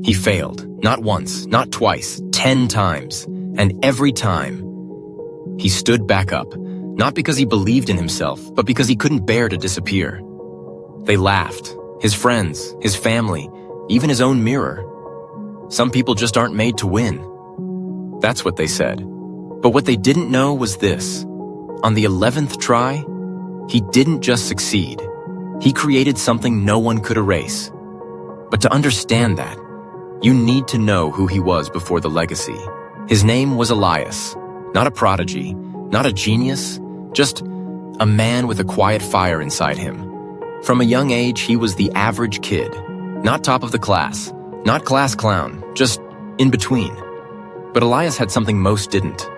He failed, not once, not twice, 10 times. And every time, he stood back up, not because he believed in himself, but because he couldn't bear to disappear. They laughed, his friends, his family, even his own mirror. Some people just aren't made to win. That's what they said. But what they didn't know was this. On the 11th try, he didn't just succeed. He created something no one could erase. But to understand that, you need to know who he was before the legacy. His name was Elias, not a prodigy, not a genius, just a man with a quiet fire inside him. From a young age, he was the average kid, not top of the class, not class clown, just in between. But Elias had something most didn't.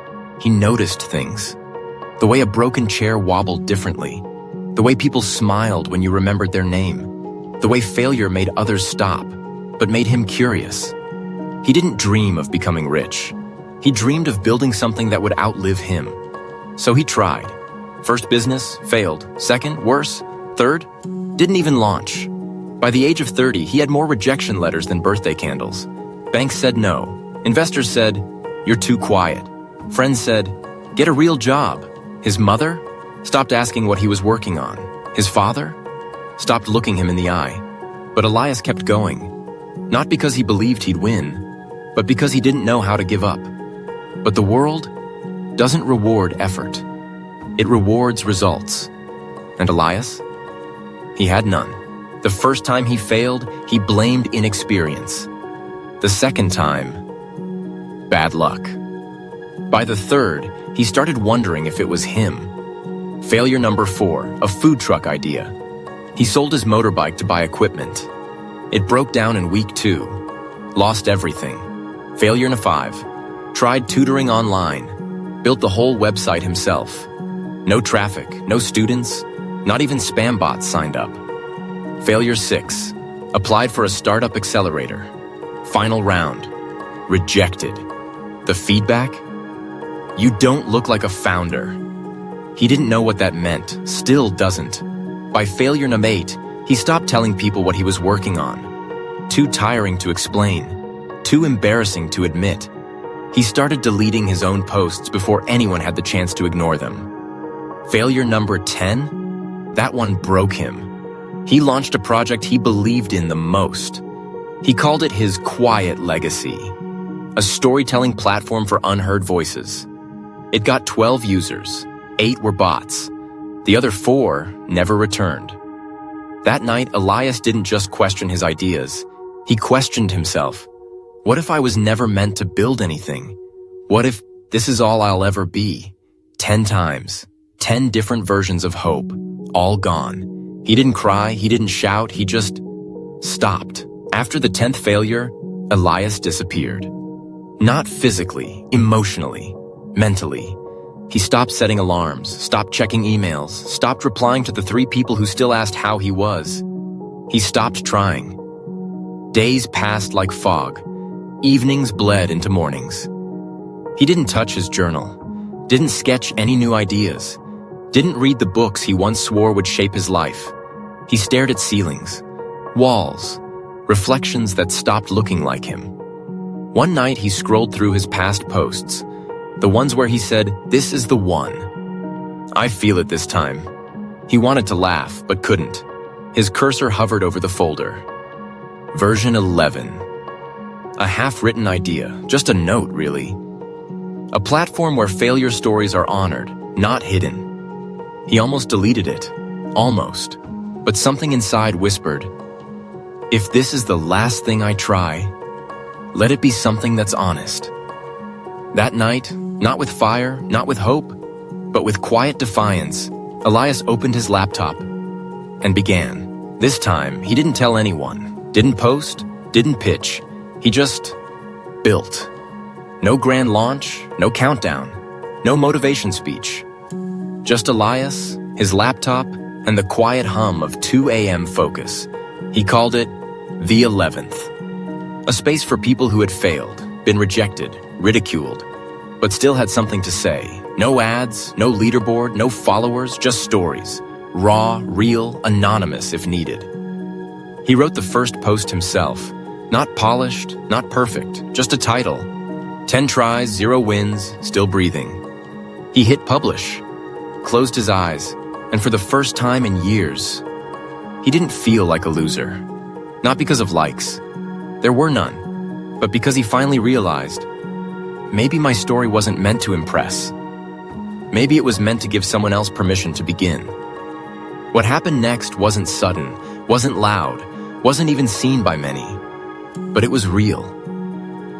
He noticed things. The way a broken chair wobbled differently. The way people smiled when you remembered their name. The way failure made others stop, but made him curious. He didn't dream of becoming rich. He dreamed of building something that would outlive him. So he tried. First business, failed. Second, worse. Third, didn't even launch. By the age of 30, he had more rejection letters than birthday candles. Banks said no. Investors said, "You're too quiet." Friends said, "Get a real job." His mother stopped asking what he was working on. His father stopped looking him in the eye. But Elias kept going. Not because he believed he'd win, but because he didn't know how to give up. But the world doesn't reward effort. It rewards results. And Elias? He had none. The first time he failed, he blamed inexperience. The second time, bad luck. By the third, he started wondering if it was him. Failure number 4, a food truck idea. He sold his motorbike to buy equipment. It broke down in week 2. Lost everything. Failure number 5. Tried tutoring online. Built the whole website himself. No traffic, no students, not even spam bots signed up. Failure 6. Applied for a startup accelerator. Final round. Rejected. The feedback? You don't look like a founder. He didn't know what that meant, still doesn't. By failure number 8, he stopped telling people what he was working on. Too tiring to explain. Too embarrassing to admit. He started deleting his own posts before anyone had the chance to ignore them. Failure number 10? That one broke him. He launched a project he believed in the most. He called it his quiet legacy, a storytelling platform for unheard voices. It got 12 users, 8 were bots. The other 4 never returned. That night, Elias didn't just question his ideas. He questioned himself. What if I was never meant to build anything? What if this is all I'll ever be? 10 times, 10 different versions of hope, all gone. He didn't cry, he didn't shout, he just stopped. After the 10th failure, Elias disappeared. Not physically, emotionally, mentally. He stopped setting alarms, stopped checking emails, stopped replying to the 3 people who still asked how he was. He stopped trying. Days passed like fog. Evenings bled into mornings. He didn't touch his journal, didn't sketch any new ideas, didn't read the books he once swore would shape his life. He stared at ceilings, walls, reflections that stopped looking like him. One night he scrolled through his past posts, the ones where he said, "This is the one. I feel it this time." He wanted to laugh, but couldn't. His cursor hovered over the folder. Version 11. A half-written idea, just a note, really. A platform where failure stories are honored, not hidden. He almost deleted it. Almost. But something inside whispered, "If this is the last thing I try, let it be something that's honest." That night, not with fire, not with hope, but with quiet defiance, Elias opened his laptop and began. This time, he didn't tell anyone, didn't post, didn't pitch. He just built. No grand launch, no countdown, no motivation speech. Just Elias, his laptop, and the quiet hum of 2 a.m. focus. He called it the 11th. A space for people who had failed, been rejected, ridiculed, but still had something to say. No ads, no leaderboard, no followers, just stories. Raw, real, anonymous if needed. He wrote the first post himself, Not polished, not perfect, just a title. 10 tries, 0 wins, still breathing. He hit publish, closed his eyes, and for the first time in years, he didn't feel like a loser. Not because of likes. There were none, but because he finally realized, maybe my story wasn't meant to impress. Maybe it was meant to give someone else permission to begin. What happened next wasn't sudden, wasn't loud, wasn't even seen by many. But it was real,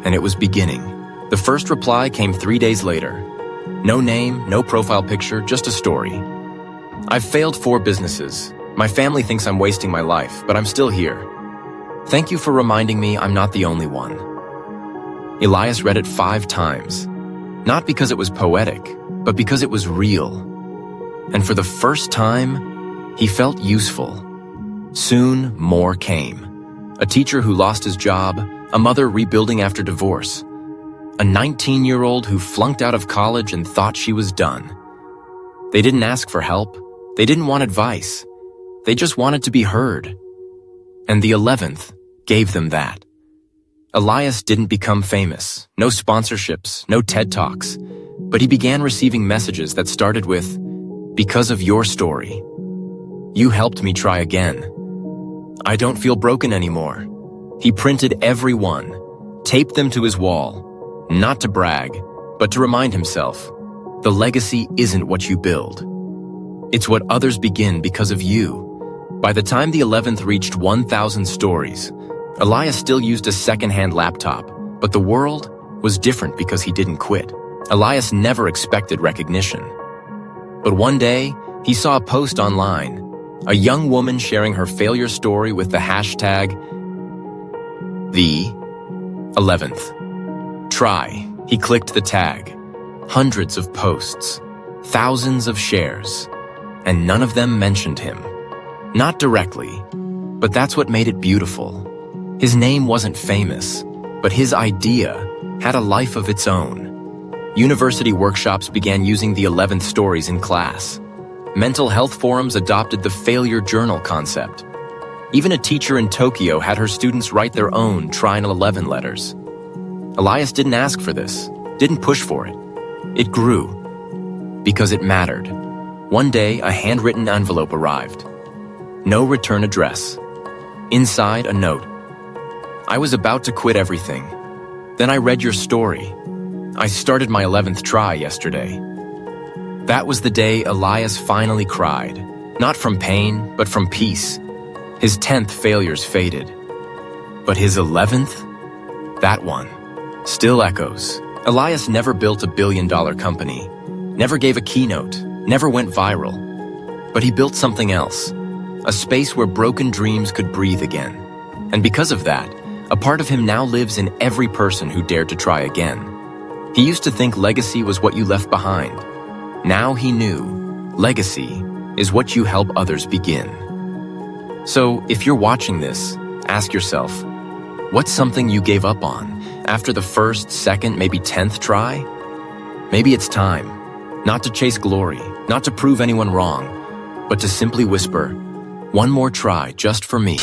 and it was beginning. The first reply came 3 days later. No name, no profile picture, just a story. I've failed 4 businesses. My family thinks I'm wasting my life, but I'm still here. Thank you for reminding me I'm not the only one. Elias read it 5 times, not because it was poetic, but because it was real. And for the first time, he felt useful. Soon, more came. A teacher who lost his job, a mother rebuilding after divorce, a 19-year-old who flunked out of college and thought she was done. They didn't ask for help. They didn't want advice. They just wanted to be heard. And the 11th gave them that. Elias didn't become famous. No sponsorships, no TED Talks. But he began receiving messages that started with, "Because of your story. You helped me try again. I don't feel broken anymore." He printed every one, taped them to his wall, not to brag, but to remind himself, the legacy isn't what you build. It's what others begin because of you. By the time the 11th reached 1,000 stories, Elias still used a second-hand laptop, but the world was different because he didn't quit. Elias never expected recognition. But one day, he saw a post online, a young woman sharing her failure story with the hashtag the 11th. Try. He clicked the tag. Hundreds of posts, thousands of shares, and none of them mentioned him. Not directly, but that's what made it beautiful. His name wasn't famous, but his idea had a life of its own. University workshops began using the 11th stories in class. Mental health forums adopted the failure journal concept. Even a teacher in Tokyo had her students write their own Try an 11 letters. Elias didn't ask for this, didn't push for it. It grew, because it mattered. One day, a handwritten envelope arrived. No return address. Inside, a note. "I was about to quit everything. Then I read your story. I started my 11th try yesterday." That was the day Elias finally cried, not from pain, but from peace. His 10th failures faded. But his 11th? That one still echoes. Elias never built a billion-dollar company, never gave a keynote, never went viral. But he built something else, a space where broken dreams could breathe again. And because of that, a part of him now lives in every person who dared to try again. He used to think legacy was what you left behind. Now he knew legacy is what you help others begin. So if you're watching this, ask yourself, what's something you gave up on after the first, second, maybe 10th try? Maybe it's time, not to chase glory, not to prove anyone wrong, but to simply whisper, "One more try just for me."